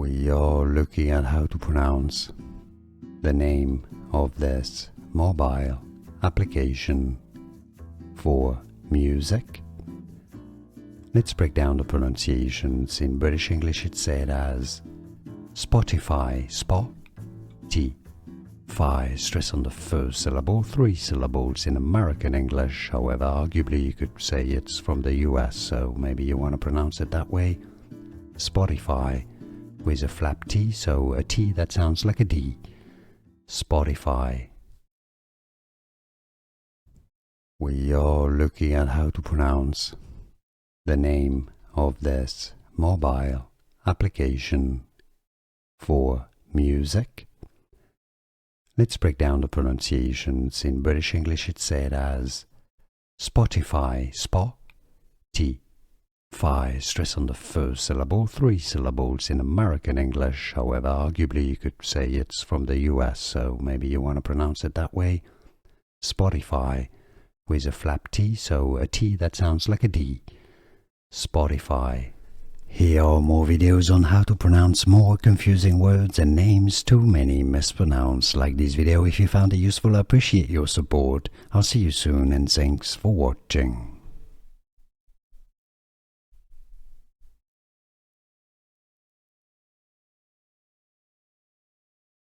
We are looking at how to pronounce the name of this mobile application for music. Let's break down the pronunciations. In British English it's said as Spotify, Spot-T-Fi, stress on the first syllable, 3 syllables in American English. However, arguably you could say it's from the US, so maybe you want to pronounce it that way. Spotify with a flap T, so a T that sounds like a D. Spotify. We are looking at how to pronounce the name of this mobile application for music. Let's break down the pronunciations. In British English it's said as Spotify, Spot-T-Fi, stress on the first syllable, 3 syllables in American English. However, arguably you could say it's from the US, so maybe you want to pronounce it that way. Spotify with a flap T, so a T that sounds like a D. Spotify. Here are more videos on how to pronounce more confusing words and names too many mispronounced. Like this video if you found it useful. I appreciate your support. I'll see you soon and thanks for watching.